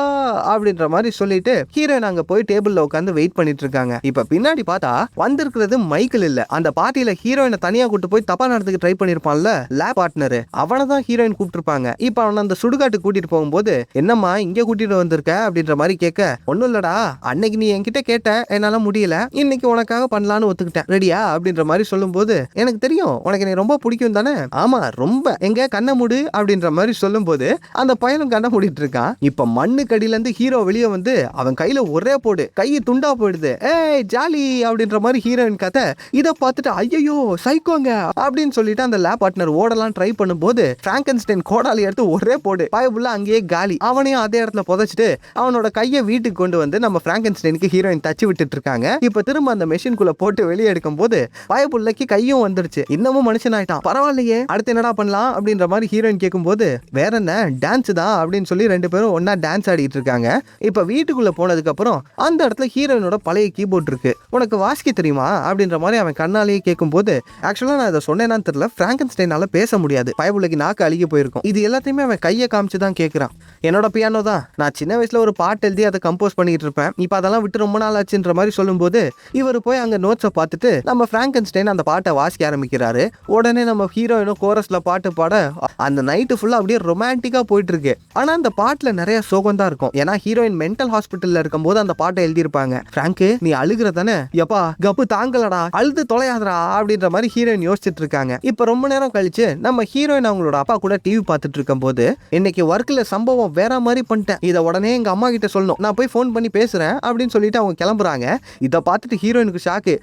அப்படின்ற மாதிரி சொல்லிட்டு ஹீரோயின் அங்க போய் டேபிள்ல உட்காந்து வெயிட் பண்ணிட்டு இருக்காங்க. இப்ப பின்னாடி பார்த்தா வந்திருக்கிறது மைக்கேல் இல்ல, அந்த பார்ட்டியில ஹீரோயினை தனியா கூட்டு போய் தப்பா நடந்துக்கு ட்ரை பண்ணிருப்பான்ல லேப் பார்ட்னர், அவனை தான் ஹீரோயின் கூப்பிட்டுருப்பாங்க. இப்ப அவன் அந்த சுடுகாட்டு கூட்டிட்டு போகும்போது, என்னம்மா இங்க கூட்டிட்டு வந்திருக்க அப்படின்ற மாதிரி கேட்க, ஒண்ணும் இல்லடா அன்னைக்கு நீ என்கிட்ட கேட்ட என்னால முடியல, இன்னைக்கு உனக்காக பண்ணலான்னு ஒத்துக்கிட்டேன், ரெடியா அப்படின்ற மாதிரி சொல்லும் போது, எனக்கு தெரியும் உனக்கு நீ ரொம்ப பிடிக்கும் தானே, ஆமா ரொம்ப, எங்க கண்ண மூடு அப்படின்ற மாதிரி சொல்லும் போது அந்த பயலும் கண்ண மூடிட்டு இருக்கான். இப்ப மண்ணு கடியில இருந்து ஹீரோ வெளியே வந்து அவன் கையில ஒரே போடு, கையை துண்டா போயிடுது. ஏய் ஜாலி அப்படின்ற மாதிரி ஹீரோயின் கதை. இதை பார்த்துட்டு ஐயோ சைக்கோங்க அப்படின்னு சொல்லிட்டு அந்த லேப் பார்ட்னர் ஓடலாம் ட்ரை பண்ணும்போது பிராங்கன்ஸ்டைன் கோடாலி எடுத்து ஒரே போடு, பயபுள்ள அங்கேயே காலி. அவனையும் அதே இடத்துல புதைச்சிட்டு அவனோட கையை வீட்டுக்கு கொண்டு வந்து நம்ம பிராங்கன்ஸ்டைனுக்கு ஹீரோயின் தச்சு விட்டுட்டு இருக்காங்க. இப்ப திரும்ப அந்த மெஷின்குள்ள போட்டு வெளியே எடுக்கும் போது பயபுள்ளைக்கு கையும் வந்துருச்சு. இன்னமும் மனுஷன் ஆயிட்டான். பரவாயில்லையே, அடுத்து என்னடா பண்ணலாம் அப்படின்ற மாதிரி ஹீரோயின் கேட்கும்போது வேற என்ன டான்ஸ் தான் அப்படின்னு சொல்லி ரெண்டு பேரும் ஒன்னா டான்ஸ் ஆடிட்டு இருக்காங்க. இப்ப வீட்டுக்குள்ள போனதுக்கு அப்புறம் அந்த இடத்துல ஹீரோயினோட பழைய கீபோர்ட் இருக்கு. உனக்கு வாசிக்க தெரியுமா அப்படின்ற மாதிரி அவன் கண்ணாலேயே கேட்கும்போது ஆக்சுவலா நான் இதை சொன்னேன்னு தெரியல, பிராங்கன்ஸ்டைனால பேச முடியாது, பயபுள்ளைக்கு நாக்கு அழுகி போயிருக்கும். இது எல்லாத்தையுமே அவன் கையை காமிச்சு தான் கேட்கிறான். என்னோட பியானோ தான், நான் சின்ன வயசுல ஒரு பாட்டு எழுதி அதை கம்போஸ் பண்ணிட்டு இருப்பேன், இப்ப அதெல்லாம் விட்டு ரொம்ப நாள் ஆச்சுன்ற மாதிரி சொல்லும்போது இவர் போய் அங்க நோட்ஸை பார்த்துட்டு நம்ம பிராங்கன்ஸ்டைன் அந்த பாட்டை வாசிக்க ஆரம்பிக்கிறாரு. உடனே நம்ம ஹீரோயினும் கோரஸ்ல பாட்டு பாட அந்த நைட்டு ஃபுல்லா அப்படியே ரொமான்டிக்கா போயிட்டு இருக்கு. ஆனா அந்த பாட்டுல நிறைய சோகம் தான் இருக்கும். ஏன்னா ஹீரோயின் மென்டல் ஹாஸ்பிட்டல்ல இருக்கும்போது அந்த பாட்டை எழுதியிருப்பாங்க. பிராங்கு நீ அழுகிறதானே, எப்பா கப்பு தாங்கலடா, அழுது தொலையாதடா அப்படின்ற மாதிரி ஹீரோயின் யோசிச்சுட்டு இருக்காங்க. இப்ப ரொம்ப நேரம் கழிச்சு நம்ம ஹீரோயின் அவங்களோட அப்பா கூட டிவி பார்த்துட்டு இருக்கும் போது இன்னைக்கு ஒர்க்ல சம்பவம் வேற மாதிரி பண்ணிட்டேன், இதை உடனே எங்க அம்மா கிட்ட சொல்லணும், நான் போய் ஃபோன் பண்ணி பேசுறேன் அப்படின்னு சொல்லிட்டு அவங்க கிளம்புறாங்க. இதை பார்த்துட்டு ஹீரோயினுக்கு ஷாக்கு.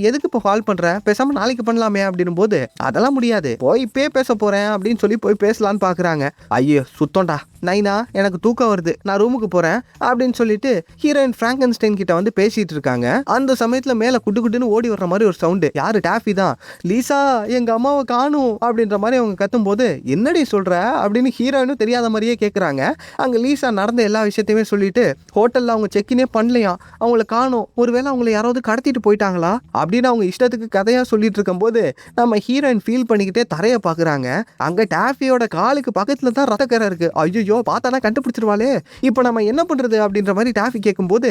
எதுக்கு இப்போ கால் பண்ற, பேசாம நாளைக்கு பண்ணலாமே அப்படின்னு போது அதெல்லாம் முடியாது, போய் இப்பே பேச போறேன் அப்படின்னு சொல்லி போய் பேசலான்னு பாக்குறாங்க. ஐயோ சுத்தம்டா நைனா, எனக்கு தூக்கம் வருது, நான் ரூமுக்கு போறேன் அப்படின்னு சொல்லிட்டு ஹீரோயின் பிராங்கன்ஸ்டைன் கிட்ட வந்து பேசிட்டு இருக்காங்க. அந்த சமயத்துல மேல குட்டு குட்டுன்னு ஓடி வர்ற மாதிரி ஒரு சவுண்டு. யாரு? டாஃபி தான். லீசா எங்க அம்மாவை காணும் அப்படின்ற மாதிரி அவங்க கத்தும் போது என்னடி சொல்ற அப்படின்னு ஹீரோயினும் தெரியாத மாதிரியே கேட்குறாங்க. அங்க லீசா நடந்த எல்லா விஷயத்தையுமே சொல்லிட்டு ஹோட்டல்ல அவங்க செக்கினே பண்ணலையா, அவங்கள காணும், ஒருவேளை அவங்களை யாராவது கடத்திட்டு போயிட்டாங்களா அப்படின்னு அவங்க இஷ்டத்துக்கு கதையா சொல்லிட்டு இருக்கும் போது நம்ம ஹீரோயின் ஃபீல் பண்ணிக்கிட்டே தரைய பாக்குறாங்க. அங்க டாஃபியோட காலுக்கு பக்கத்துல தான் ரத்தக்கரை இருக்கு. ஐயோ பார்த்தானா கண்டுபிடிச்சிருவாளே, இப்போ நம்ம என்ன பண்றது அப்படின்ற மாதிரி டாஃபி கேட்கும்போது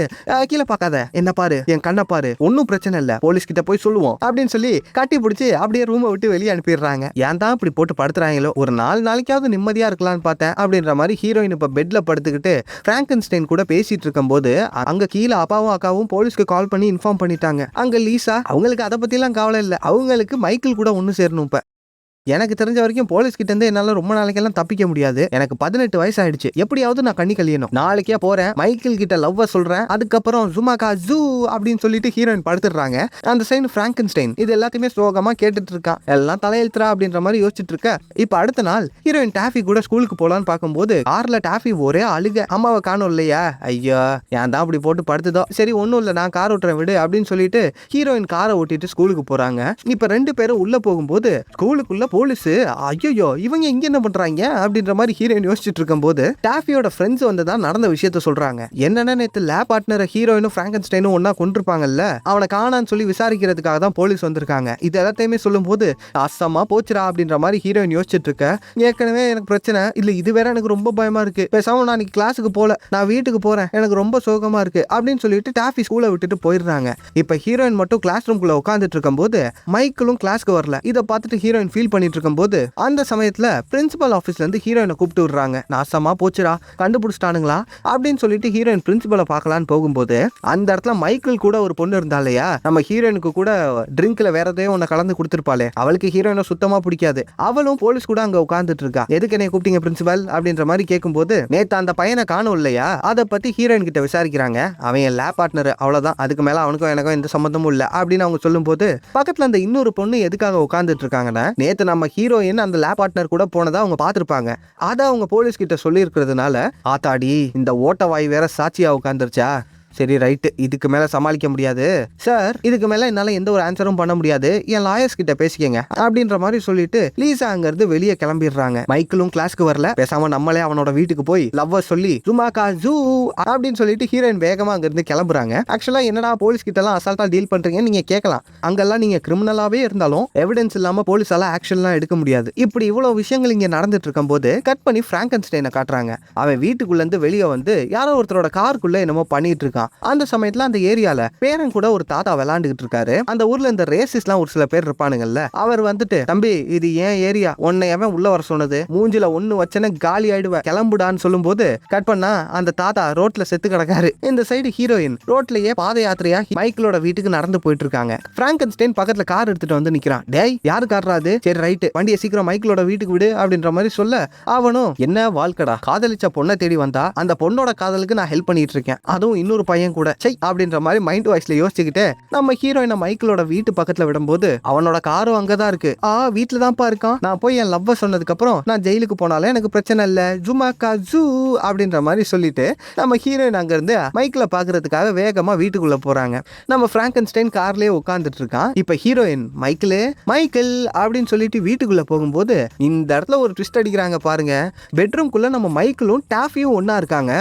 கீழே பார்க்காத, என்ன பாரு, என் கண்ணை பாரு, ஒன்னும் பிரச்சனை இல்ல, போலீஸ் கிட்ட போய் சொல்லுவோம் அப்படின்னு சொல்லி கட்டி பிடிச்சி அப்படியே ரூமை விட்டு வெளியே அனுப்பிடுறாங்க. ஏன் தான் இப்படி போட்டு படுத்துறாங்களோ, ஒரு 4 நாளைக்காவது நிம்மதியா இருக்கலாம்னு பார்த்தேன் அப்படின்ற மாதிரி ஹீரோயின் இப்ப பெட்ல படுத்துக்கிட்டு பிராங்கன்ஸ்டைன் கூட பேசிட்டு இருக்கும் போது அங்க கீழே அப்பாவும் அக்காவும் போலீஸ்க்கு கால் பண்ணி இன்ஃபார்ம் பண்ணிட்டாங்க. அங்க லீசா அவங்களுக்கு அதை பத்தி எல்லாம் கவலை இல்லை, அவங்களுக்கு மைக்கேல் கூட ஒன்னு சேரணும். இப்ப எனக்கு தெரிஞ்ச வரைக்கும் போலீஸ் கிட்ட இருந்து என்னால ரொம்ப நாளைக்கெல்லாம் தப்பிக்க முடியாது, எனக்கு 18 வயசு ஆயிடுச்சு, எப்படியாவது நான் கண்ணி கழியணும், நாளைக்கே போறேன், மைக்கேல் கிட்ட லவ்வ சொல்றேன், அதுக்கப்புறம் ஜுமாக்கா ஜூ அப்படின்னு சொல்லிட்டு ஹீரோயின் படுத்துடுறாங்க. அந்த சைடு பிராங்கன்ஸ்டைன் இது எல்லாத்தையுமே சோகமா கேட்டுட்டு இருக்கான். எல்லாம் தலையெழுத்துறா அப்படின்ற மாதிரி யோசிச்சுட்டு இருக்க. இப்ப அடுத்த நாள் ஹீரோயின் டாஃபி கூட ஸ்கூலுக்கு போலான்னு பார்க்கும்போது கார்ல டாஃபி ஒரே அழுக, அம்மாவை காணும் இல்லையா, ஐயோ ஏன் தான் அப்படி போட்டு படுத்துதோ, சரி ஒன்னும் இல்லை நான் கார் ஓட்டுறேன் விடு அப்படின்னு சொல்லிட்டு ஹீரோயின் காரை ஓட்டிட்டு ஸ்கூலுக்கு போறாங்க. இப்ப 2 பேரும் உள்ள போகும்போது ஸ்கூலுக்குள்ள போலீஸ், ஐயோ இவங்க இங்க என்ன பண்றாங்க அப்படின்ற மாதிரி ஹீரோயின் யோசிச்சுட்டு இருக்கும் போது டாஃபியோட ஃப்ரெண்ட்ஸ் வந்து தான் நடந்த விஷயத்த சொல்றாங்க. என்னன்னா நேத்து லேப் பார்ட்னர் ஹீரோயினும் பிராங்கன்ஸ்டைனும் ஒன்னா கொண்டிருப்பாங்கல்ல, அவனை காணான்னு சொல்லி விசாரிக்கிறதுக்காக தான் போலீஸ் வந்திருக்காங்க. இது எல்லாத்தையுமே சொல்லும் போது அசமா போச்சுரா அப்படின்ற மாதிரி ஹீரோயின் யோசிச்சுட்டு இருக்க. ஏற்கனவே எனக்கு பிரச்சனை இல்ல, இது வேற எனக்கு ரொம்ப பயமா இருக்கு, பேசாம நான் இன்னைக்கு கிளாஸுக்கு போல, நான் வீட்டுக்கு போறேன், எனக்கு ரொம்ப சோகமா இருக்கு அப்படின்னு சொல்லிட்டு டாஃபி ஸ்கூலை விட்டுட்டு போயிடுறாங்க. இப்ப ஹீரோயின் மட்டும் கிளாஸ் ரூம்குள்ள உட்காந்துட்டு இருக்கும் போது மைக்கேலும் கிளாஸ்க்கு வரல. இதை பார்த்துட்டு ஹீரோயின் ஃபீல் பண்ணிட்டு இருக்கும் போது அந்த சமயத்துல பிரின்சிபல் ஆபீஸ்ல இருந்து ஹீரோயினை கூப்பிட்டு விடுறாங்க. நாசமா போச்சுடா, கண்டுபிடிச்சிட்டானுங்களா அப்படின்னு சொல்லிட்டு ஹீரோயின் பிரின்சிபலை பார்க்கலான்னு போகும்போது அந்த இடத்துல மைக்கேல் கூட ஒரு பொண்ணு இருந்தா இல்லையா, நம்ம ஹீரோயினுக்கு கூட ட்ரிங்க்ல வேற எதையும் ஒன்னு கலந்து கொடுத்துருப்பாளே, அவளுக்கு ஹீரோயினை சுத்தமா பிடிக்காது. அவளும் போலீஸ் கூட அங்க உட்கார்ந்துட்டு இருக்கா. எதுக்கு என்னை கூப்பிட்டீங்க பிரின்சிபல் அப்படின்ற மாதிரி கேட்கும்போது நேத்து அந்த பையனை காணும் இல்லையா, அதை பத்தி ஹீரோயின் கிட்ட விசாரிக்கிறாங்க. அவன் என் லேப் பார்ட்னர், அவ்வளவுதான், அதுக்கு மேல அவனுக்கும் எனக்கும் எந்த சம்பந்தமும் இல்ல அப்படின்னு அவங்க சொல்லும் போது பக்கத்துல அந்த இன்னொரு பொண்ணு எதுக்காக உட்கார்ந்துட்டு இருக்காங்கன்னா, நேத்து நம்ம ஹீரோயின் அந்த லேப் பார்ட்னர் கூட போனதா அவங்க பார்த்திருப்பாங்க. அதை அவங்க போலீஸ் கிட்ட சொல்லி இருக்கிறதுனால ஆத்தாடி இந்த ஓட்ட வாய் வேற சாட்சியா உட்காந்துருச்சா, சரி ரைட்டு, இதுக்கு மேல சமாளிக்க முடியாது சார், இதுக்கு மேல என்னால எந்த ஒரு ஆன்சரும் பண்ண முடியாது, என் லாயர்ஸ் கிட்ட பேசிக்கங்க அப்படின்ற மாதிரி சொல்லிட்டு லீசா அங்க இருந்து வெளியே கிளம்பிடுறாங்க. மைக்கேலும் கிளாஸ்க்கு வரல, பேசாம நம்மளே அவனோட வீட்டுக்கு போய் லவ்வ சொல்லி ஜுமாக்கா ஜூ அப்படின்னு சொல்லிட்டு ஹீரோயின் வேகமா அங்க இருந்து கிளம்புறாங்க. ஆக்சுவலா என்னடா போலீஸ் கிட்ட எல்லாம் அசால்ட்டா டீல் பண்றீங்கன்னு நீங்க கேட்கலாம். அங்கெல்லாம் நீங்க கிரிமினலாவே இருந்தாலும் எவிடன்ஸ் இல்லாம போலீஸால ஆக்ஷன்லாம் எடுக்க முடியாது. இப்படி இவ்வளவு விஷயங்கள் இங்க நடந்துட்டு இருக்கும் போது கட் பண்ணி பிராங்கன்ஸ்டைனை காட்டுறாங்க. அவன் வீட்டுக்குள்ள இருந்து வெளியே வந்து யாரோ ஒருத்தரோட காருக்குள்ள என்னமோ பண்ணிட்டு இருக்கான். இருக்கான். அந்த சமயத்துல அந்த ஏரியால பேரன் கூட ஒரு தாத்தா விளையாண்டுகிட்டு இருக்காரு. அந்த ஊர்ல இந்த ரேசிஸ்ட்லாம் ஒரு சில பேர் இருப்பானுங்கல்ல, அவர் வந்துட்டு, தம்பி இது ஏன் ஏரியா, உன்னை எவன் உள்ள வர சொன்னது, மூஞ்சில ஒண்ணு வச்சன காலி ஆயிடுவ, கிளம்புடான்னு சொல்லும் போது கட் பண்ணா அந்த தாத்தா ரோட்ல செத்து கிடக்காரு. இந்த சைடு ஹீரோயின் ரோட்லயே பாத யாத்திரையா மைக்கிளோட வீட்டுக்கு நடந்து போயிட்டு இருக்காங்க. பிராங்கன்ஸ்டைன் பக்கத்துல கார் எடுத்துட்டு வந்து நிக்கிறான். டேய் யாரு கார்றாது, சரி ரைட்டு வண்டியை சீக்கிரம் மைக்கிளோட வீட்டுக்கு விடு அப்படின்ற மாதிரி சொல்ல, அவனும் என்ன வாழ்க்கடா, காதலிச்ச பொண்ணை தேடி வந்தா அந்த பொண்ணோட காதலுக்கு நான் ஹெல்ப் பண்ணிட்டு இருக்கேன், அதுவும் இன்னொரு பையன் கூட, சை அப்படின்ற மாதிரி மைண்ட் வாய்ஸ்ல யோசிச்சுக்கிட்டு நம்ம ஹீரோயினை மைக்கிளோட வீட்டு பக்கத்துல விடும்போது அவனோட காரும் அங்கதான் இருக்கு. வீட்டுல தான்ப்பா இருக்கான், நான் போய் என் லவ்வ சொன்னதுக்கு அப்புறம் நான் ஜெயிலுக்கு போனாலே எனக்கு பிரச்சனை இல்ல, ஜுமாக்கா ஜூ அப்படின்ற மாதிரி சொல்லிட்டு நம்ம ஹீரோயின் அங்க இருந்து மைக்கிள பாக்குறதுக்காக வேகமா வீட்டுக்குள்ள போறாங்க. நம்ம பிராங்கன்ஸ்டைன் கார்லயே உட்கார்ந்துட்டு இருக்கான். இப்ப ஹீரோயின் மைக்கேல் அப்படின்னு சொல்லிட்டு வீட்டுக்குள்ள போகும்போது இந்த இடத்துல ஒரு ட்விஸ்ட் அடிக்கிறாங்க பாருங்க. பெட்ரூம்குள்ள நம்ம மைக்கிளும் டாஃபியும் ஒன்னா இருக்காங்க.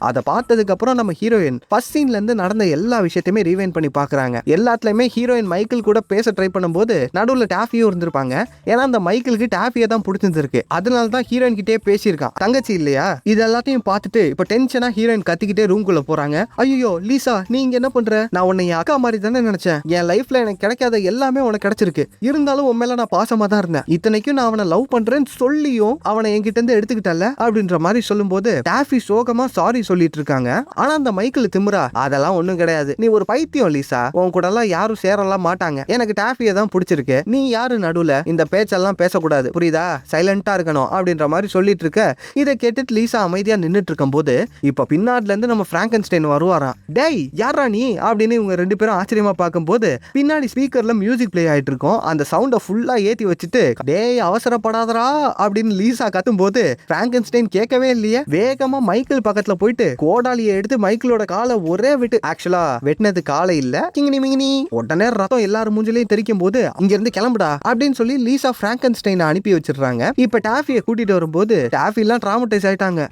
அதை பார்த்ததுக்கு அப்புறம் நம்ம ஹீரோயின் ஃபர்ஸ்ட் சீன்ல இருந்து நடந்த எல்லா விஷயத்தையுமே ரீவைண்ட் பண்ணி பாக்குறாங்க. எல்லாத்துலயுமே ஹீரோயின் மைக்கிள் கூட பேச ட்ரை பண்ணும்போது நடுவுல டாஃபியும் இருந்திருப்பாங்க. ஏன்னா அந்த மைக்கிளுக்கு டாஃபியை தான் பிடிச்சிருக்கு, அதனால தான் ஹீரோயின் கிட்டே பேசியிருக்கான், தங்கச்சி இல்லையா. இது எல்லாத்தையும் பார்த்துட்டு இப்ப டென்ஷனா ஹீரோயின் கத்திக்கிட்டே ரூம்குள்ள போறாங்க. ஐயோ லீசா நீங்க என்ன பண்ற, நான் உன்னை என் அக்கா மாதிரி தானே நினைச்சேன், என் லைஃப்ல எனக்கு கிடைக்காத எல்லாமே உனக்கு கிடைச்சிருக்கு, இருந்தாலும் உன் மேல நான் பாசமா தான் இருந்தேன், இத்தனைக்கும் நான் அவனை லவ் பண்றேன்னு சொல்லியும் அவனை என்கிட்ட இருந்து எடுத்துக்கிட்டல அப்படின்ற மாதிரி சொல்லும்போது டாஃபி சோகமா சாரி சொல்லிட்டு இருக்காங்க. ஆனா அந்த மைக்கிள் திமுறா, அதெல்லாம் ஒண்ணும் கிடையாது, நீ ஒரு பைத்தியம் லீசா, உன் கூட எல்லாம் யாரும் சேரலாம் மாட்டாங்க, எனக்கு டாஃபியை தான் பிடிச்சிருக்கு, நீ யாரு நடுவுல இந்த பேச்செல்லாம் பேசக்கூடாது புரியுதா, சைலண்டா இருக்கணும் அப்படின்ற மாதிரி சொல்லிட்டு இருக்க. இதை கேட்டுட்டு லீசா அமைதியா நின்னுட்டு இருக்கும் போது இப்ப பின்னாடில இருந்து நம்ம பிராங்கன்ஸ்டைன் வருவாராம். டேய் யாரா நீ அப்படின்னு இவங்க ரெண்டு பேரும் ஆச்சரியமா பார்க்கும்போது பின்னாடி ஸ்பீக்கர்ல மியூசிக் பிளே ஆயிட்டு இருக்கும். அந்த சவுண்ட ஃபுல்லா ஏத்தி வச்சுட்டு டேய் அவசரப்படாதரா அப்படின்னு லீசா கத்தும் போது பிராங்கன்ஸ்டைன் கேட்கவே இல்லையே, வேகமா மைக்கிள் பக்கத்துல போயிட்டு கோடாலியை எடுத்து மைக்கிளோட காலை ஒரே விட்டு, ஆக்சுவலா வெட்டினது காலை இல்ல கிங்கினி மிங்கினி, உடனே ரத்தம் எல்லாரும் மூஞ்சிலையும் தெரிக்கும் போது இங்க இருந்து கிளம்புடா அப்படின்னு சொல்லி லீசா பிராங்கன்ஸ்டைனை அனுப்பி வச்சிடுறாங்க. இப்ப டாஃபியை கூட்டிட்டு வரும்போது டாஃபி எல்லாம் டிராமடைஸ் ஆயிட்டாங்க.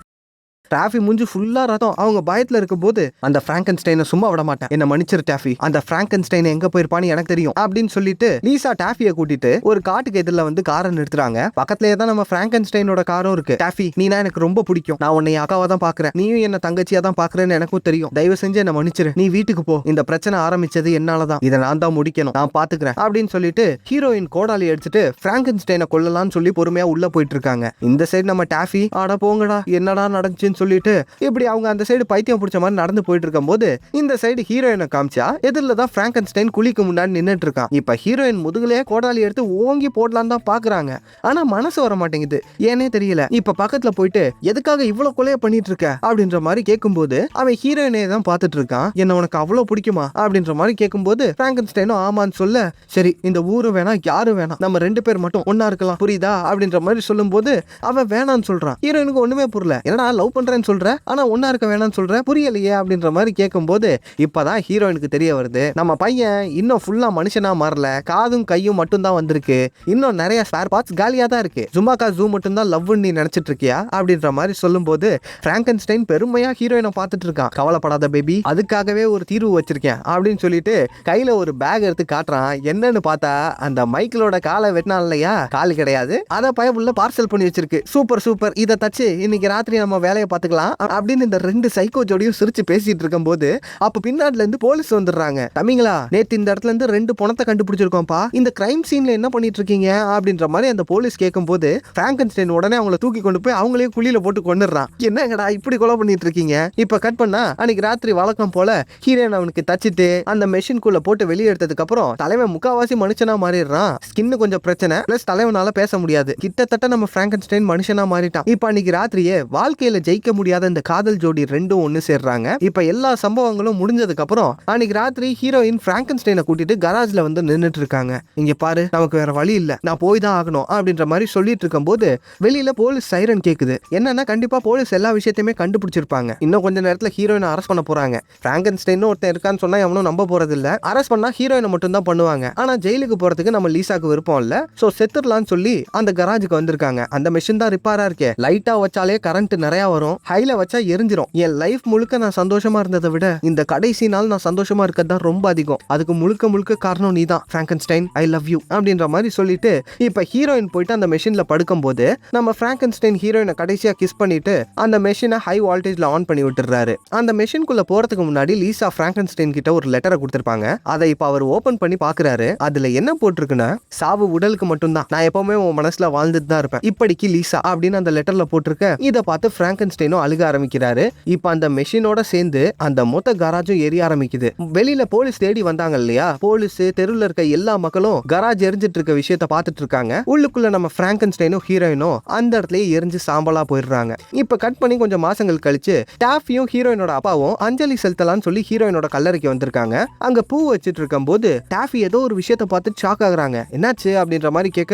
டாஃபி மூஞ்சி ஃபுல்லா ரத்தம். அவங்க பயத்துல இருக்கும்போது அந்த பிராங்கன்ஸ்டைனை சும்மா விட மாட்டேன், என்ன மன்னிச்சிரு டாஃபி, அந்த பிராங்கன்ஸ்டைன் எங்க போயிருப்பான்னு எனக்கு தெரியும் அப்படின்னு சொல்லிட்டு லீசா டாஃபியை கூட்டிட்டு ஒரு காட்டுக்கு எதிரில வந்து காரை நிறுத்துறாங்க. பக்கத்துலயே தான் நம்ம பிராங்கன்ஸ்டைனோட காரும் இருக்கு. டாஃபி நீனா எனக்கு ரொம்ப பிடிக்கும், நான் உன்னை அக்காவா தான் பாக்குறேன், நீயும் என்ன தங்கச்சியா தான் பாக்குறேன்னு எனக்கும் தெரியும், தயவு செஞ்சு என்ன மன்னிச்சிரு, நீ வீட்டுக்கு போ, இந்த பிரச்சனை ஆரம்பிச்சது என்னாலதான், இதை நான் தான் முடிக்கணும், நான் பாத்துக்கிறேன் அப்படின்னு சொல்லிட்டு ஹீரோயின் கோடாலி எடுத்துட்டு பிராங்கன்ஸ்டைனை கொல்லலாம்னு சொல்லி பொறுமையா உள்ள போயிட்டு இருக்காங்க. இந்த சைடு நம்ம டாஃபி ஆட போங்கடா என்னடா நடந்துச்சுன்னு சொல்லிட்டு இப்படி அவங்க அந்த சைடு பைத்தியம் பிடிச்ச மாதிரி நடந்து போயிட்டு இருக்கும் போது இந்த சைடு ஹீரோயினை காமிச்சா எதிரில தான் பிராங்கன்ஸ்டைன் குழிக்கு முன்னாடி நின்னுட்டு இருக்கான். இப்ப ஹீரோயின் முதுகுலயே கோடாலி எடுத்து ஓங்கி போடலாம் தான் பாக்குறாங்க. ஆனா மனசு வர மாட்டேங்குது, ஏனே தெரியல. இப்ப பக்கத்துல போயிட்டு எதுக்காக இவ்வளவு கொலைய பண்ணிட்டு இருக்க அப்படின்ற மாதிரி கேட்கும்போது அவன் ஹீரோயினே தான் பாத்துட்டு இருக்கான். என்ன உனக்கு அவ்வளவு பிடிக்குமா அப்படின்ற மாதிரி கேட்கும்போது பிராங்கன்ஸ்டைனும் ஆமான்னு சொல்ல, சரி இந்த ஊரு வேணாம் யாரும் வேணாம், நம்ம ரெண்டு பேர் மட்டும் ஒன்னா இருக்கலாம் புரியுதா அப்படின்ற மாதிரி சொல்லும் போது அவன் வேணான்னு சொல்றான். ஹீரோயினுக்கு ஒண்ணுமே புரியல, என்னடா லவ் பண்றேன்னு சொல்ற ஆனா ஒன்னா இருக்க வேணாம்னு சொல்ற புரியலையே அப்படின்ற மாதிரி கேட்கும்போது இப்பதான் ஹீரோயினுக்கு தெரிய வருது, நம்ம பையன் இன்னும் ஃபுல்லா மனுஷனா மாறல, காதும் கையும் மட்டும் தான் வந்திருக்கு, இன்னும் நிறைய ஸ்பேர் பார்ட்ஸ் காலியா தான் இருக்கு, ஜுமாக்கா ஜூ மட்டும் தான் லவ்னு நீ நினைச்சிட்டு இருக்கியா அப்படின்ற மாதிரி சொல்லும் போது பிராங்கன்ஸ்டைன் பெருமையா ஹீரோயினை பார்த்துட்டு இருக்கான். கவலைப்படாத பேபி, அதுக்காகவே ஒரு தீர்வு வச்சிருக்கேன் அப்படின்னு சொல்லிட்டு கையில ஒரு பேக் எடுத்து காட்டுறான். என்னன்னு பார்த்தா அந்த மைக்கிளோட காலை வெட்டினா இல்லையா, கால் கிடையாது, அதை பயப்புள்ள பார்சல் பண்ணி வச்சிருக்கு. சூப்பர் சூப்பர், இதை தச்சு இன்னைக்கு ராத்திரி நம்ம வேலையை பார்த்துக்கலாம் அப்படின்னு இந்த ரெண்டு சைக்கோ ஜோடியும் சிரிச்சு பேசிட்டு இருக்கும் போது அப்ப பின்னாடில இருந்து போலீஸ் வந்துடுறாங்க. தம்பிங்களா நேத்து இந்த இடத்துல இருந்து 2 பணத்தை கண்டுபிடிச்சிருக்கோம்ப்பா, இந்த கிரைம் சீன்ல என்ன பண்ணிட்டு இருக்கீங்க அப்படின்ற மாதிரி அந்த போலீஸ் கேட்கும் போது பிராங்கன்ஸ்டைன் உடனே அவங்கள தூக்கி கொண்டு போய் அவங்களே குழியில போட்டு கொண்டுறான். என்னங்கடா இப்படி கொலை பண்ணிட்டு இருக்கீங்க. இப்ப கட் பண்ணா அன்னைக்கு ராத்திரி வழக்கம் போல ஹீரோயின் அவனுக்கு தச்சிட்டு அந்த மெஷின்குள்ள போட்டு வெளியே எடுத்ததுக்கு அப்புறம் தலைவன் முக்காவாசி மனுஷனா மாறிடுறான். ஸ்கின்னு கொஞ்சம் பிரச்சனை, பிளஸ் தலைவனால பேச முடியாது, கிட்டத்தட்ட நம்ம பிராங்கன்ஸ்டைன் மனுஷனா மாறிட்டான். இப்ப அன்னைக்கு ராத்திரியே வாழ்க்கையில ஜெயிக்க முடியாத இந்த காதல் ஜோடி ரெண்டும் ஒன்னு சேர்றாங்க. இப்ப எல்லா சம்பவங்களும் முடிஞ்சதுக்கு அப்புறம் அன்னைக்கு ராத்திரி ஹீரோயின் பிராங்கன்ஸ்டைனை கூட்டிட்டு கராஜ்ல வந்து நின்னுட்டு இருக்காங்க. இங்க பாரு நமக்கு வேற வழி இல்ல, நான் போய் தான் ஆகணும் அப்படின்ற மாதிரி சொல்லிட்டு இருக்கும் போது வெளியில போலீஸ் சைரன் கேக்குது. என்னன்னா கண்டிப்பா போலீஸ் எல்லா விஷயத்தையுமே கண்டுபிடிச்சிருப்பாங்க. இன்னும் கொஞ்ச நேரத்துல ஹீரோயினை அரெஸ்ட் பண்ண போறாங்க. பிராங்கன்ஸ்டைன் ஒருத்தன் இருக்கான்னு சொன்னா எவனும் நம்ப போறது இல்ல. அரெஸ்ட் பண்ணா ஹீரோயினை மட்டும் தான் பண்ணுவாங்க. ஆனா ஜெயிலுக்கு போறதுக்கு நம்ம லீசாக்கு விருப்பம் இல்ல, சோ செத்துடலாம்னு சொல்லி அந்த கராஜுக்கு வந்திருக்காங்க. அந்த மெஷின் தான் ரிப்பேரா இருக்கே, லைட்டா வச்சாலே கரண்ட் நிறைய வரும், தெரியும், ஹைல வச்சா எரிஞ்சிரும். என் லைஃப் முழுக்க நான் சந்தோஷமா இருந்ததை விட இந்த கடைசி நாள் நான் சந்தோஷமா இருக்கிறது தான் ரொம்ப அதிகம். அதுக்கு முழுக்க முழுக்க காரணம் நீ தான் பிராங்கன்ஸ்டைன், ஐ லவ் யூ அப்படின்ற மாதிரி சொல்லிட்டு இப்ப ஹீரோயின் போயிட்டு அந்த மெஷின்ல படுக்கும் போது நம்ம பிராங்கன்ஸ்டைன் ஹீரோயினை கடைசியா கிஸ் பண்ணிட்டு அந்த மெஷினை ஹை வோல்டேஜ்ல ஆன் பண்ணி விட்டுறாரு. அந்த மெஷின்குள்ள போறதுக்கு முன்னாடி லீசா பிராங்கன்ஸ்டைன் கிட்ட ஒரு லெட்டரை கொடுத்திருப்பாங்க. அதை இப்ப அவர் ஓபன் பண்ணி பாக்குறாரு. அதுல என்ன போட்டிருக்குன்னா, சாவு உடலுக்கு மட்டும்தான், நான் எப்பவுமே உன் மனசுல வாழ்ந்துட்டு தான் இருப்பேன், இப்படிக்கு லீசா அப்படின்னு அந்த லெட்டர்ல போட்டிருக்க. இதை பார்த்து பிராங்கன்ஸ்டைனும் அழுக ஆரம்பிக்கிறாரு. இப்ப அந்த மெஷினோட சேர்ந்து அந்த மொத்த கராஜும் எரிய ஆரம்பிக்குது. வெளியில போலீஸ் தேடி வந்தாங்க இல்லையா, போலீஸ் தெருவில் இருக்க எல்லா மக்களும் கராஜ் எரிஞ்சிட்டு இருக்க விஷயத்த பார்த்துட்டு இருக்காங்க. உள்ளுக்குள்ள நம்ம பிராங்கன்ஸ்டைனும் ஹீரோயினும் அந்த இடத்துலயே எரிஞ்சு சாம்பலா போயிடுறாங்க. இப்ப கட் பண்ணி கொஞ்சம் மாசங்கள் கழிச்சு டாஃபியும் ஹீரோயினோட அப்பாவும் அஞ்சலி செலுத்தலாம்னு சொல்லி ஹீரோயினோட கல்லறைக்கு வந்திருக்காங்க. அங்க பூ வச்சிட்டு இருக்கும் போது டாஃபி ஏதோ ஒரு விஷயத்த பார்த்து ஷாக் ஆகுறாங்க. என்னாச்சு அப்படின்ற மாதிரி கேட்க,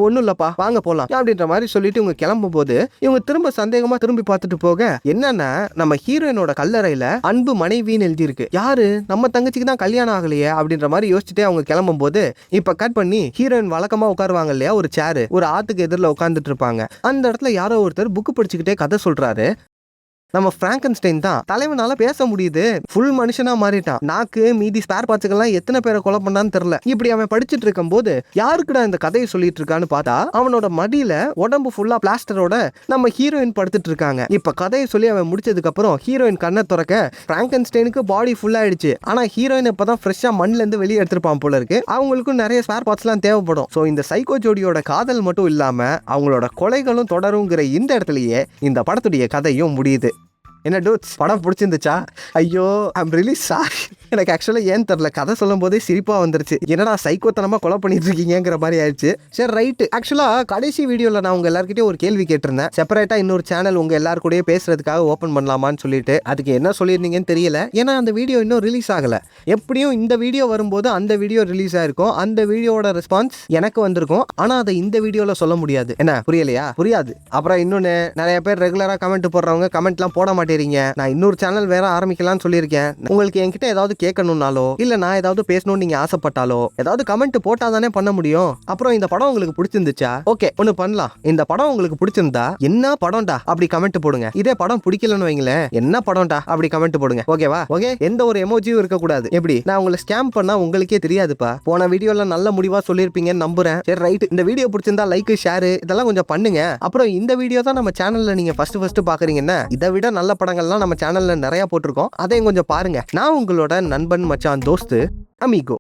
ஒன்னும் இல்லப்பா வாங்க போலாம் அப்படின்ற மாதிரி சொல்லிட்டு இவங்க கிளம்பும் போது இவங்க திரும்ப சந்தேகமா திரும்பி பார்த்துட்டு போக, என்னன்னா நம்ம ஹீரோயினோட கல்லறையில அன்பு மனைவின்னு எழுதி இருக்கு. யாரு, நம்ம தங்கச்சிக்கு தான் கல்யாணம் ஆகலையே அப்படின்ற மாதிரி யோசிச்சுட்டே அவங்க கிளம்பும் போது இப்ப கட் பண்ணி ஹீரோயின் வழக்கமா உட்காருவாங்க இல்லையா, ஒரு சேரு, ஒரு ஆத்துக்கு எதிரில் உட்காந்துட்டு இருப்பாங்க. அந்த இடத்துல யாரோ ஒருத்தர் புக்கு படிச்சுக்கிட்டே கதை சொல்றாரு. நம்ம பிராங்கன்ஸ்டைன் தான், தலைவனால பேச முடியுது, ஃபுல் மனுஷனா மாறிட்டான், நாக்கு மீதி ஸ்பேர் பார்ட்ஸ்கெல்லாம் எத்தனை பேரை கொலை பண்ணான்னு தெரியல. இப்படி அவன் படிச்சுட்டு இருக்கும் போது யாருக்குடா இந்த கதையை சொல்லிட்டு இருக்கான்னு பார்த்தா அவனோட மடியில உடம்பு ஃபுல்லா பிளாஸ்டரோட நம்ம ஹீரோயின் படுத்துட்டு இருக்காங்க. இப்ப கதையை சொல்லி அவன் முடிச்சதுக்கு அப்புறம் ஹீரோயின் கண்ணை திறக்க பிராங்கன்ஸ்டைனுக்கு பாடி ஃபுல் ஆயிடுச்சு. ஆனா ஹீரோயின் இப்பதான் ஃப்ரெஷ்ஷா மண்ணில இருந்து வெளியே எடுத்திருப்பான் போல இருக்கு. அவங்களுக்கும் நிறைய ஸ்பேர் பார்ட்ஸ் எல்லாம் தேவைப்படும். ஸோ இந்த சைக்கோ ஜோடியோட காதல் மட்டும் இல்லாம அவங்களோட கொலைகளும் தொடருங்கிற இந்த இடத்துலயே இந்த படத்துடைய கதையும் முடியுது. என்ன டூட்ஸ், படம் பிடிச்சிருந்துச்சா? ஐயோ ஐம் ரியலி சாரி. எனக்கு ஆக்சுவலாக ஏன் தெரில, கதை சொல்லும் போதே சிரிப்பாக வந்துருச்சு. என்னடா சைக்கோத்தனமாக கொலை பண்ணிட்டு இருக்கீங்கிற மாதிரி ஆயிடுச்சு. சரி ரைட்டு. ஆக்சுவலாக கடைசி வீடியோவில் நான் உங்கள் எல்லாருக்கிட்டே ஒரு கேள்வி கேட்டிருந்தேன், செப்பரேட்டாக இன்னொரு சேனல் உங்கள் எல்லாரு கூடயே பேசுறதுக்காக ஓப்பன் பண்ணலாமான்னு சொல்லிட்டு. அதுக்கு என்ன சொல்லியிருந்தீங்கன்னு தெரியல, ஏன்னா அந்த வீடியோ இன்னும் ரிலீஸ் ஆகலை. எப்படியும் இந்த வீடியோ வரும்போது அந்த வீடியோ ரிலீஸ் ஆயிருக்கும், அந்த வீடியோட ரெஸ்பான்ஸ் எனக்கு வந்திருக்கும். ஆனால் அதை இந்த வீடியோவில் சொல்ல முடியாது. என்ன புரியலையா? புரியாது. அப்புறம் இன்னொன்று, நிறைய பேர் ரெகுலராக கமெண்ட் போடுறவங்க கமெண்ட்லாம் போட மாட்டேன். நான் இன்னொரு சேனல் வேற ஆரம்பிக்கலாம்னு சொல்லியிருக்கேன். உங்களுக்கு என்கிட்ட ஏதாவது கேட்கணும்னாலோ இல்ல நான் ஏதாவது பேசணும்னு நீங்க ஆசைப்பட்டாலோ ஏதாவது கமெண்ட் போட்டாதானே பண்ண முடியும். அப்புறம் இந்த படம் உங்களுக்கு பிடிச்சிருந்துச்சா? ஓகே ஒன்னு பண்ணலாம். இந்த படம் உங்களுக்கு பிடிச்சிருந்தா என்ன படம்டா அப்படி கமெண்ட் போடுங்க. இதே படம் பிடிக்கலன்னு வைங்களேன், என்ன படம்டா அப்படி கமெண்ட் போடுங்க. ஓகேவா? ஓகே, எந்த ஒரு எமோஜியும் இருக்க கூடாது. எப்படி நான் உங்களை ஸ்கேம் பண்ணா உங்களுக்கே தெரியாதுப்பா. போன வீடியோல நல்ல முடிவா சொல்லிருப்பீங்கன்னு நம்புறேன். சரி ரைட். இந்த வீடியோ பிடிச்சிருந்தா லைக் ஷேர் இதெல்லாம் கொஞ்சம் பண்ணுங்க. அப்புறம் இந்த வீடியோ தான் நம்ம சேனல்ல நீங்க ஃபர்ஸ்ட் பாக்குறீங்கன்னா இதை விட நல்ல படங்கள்லாம் நம்ம சேனல்ல நிறைய போட்டிருக்கோம், அதையும் கொஞ்சம் பாருங்க. நான் உங்களோட நண்பன் மச்சான் தோஸ்து அமிகோ.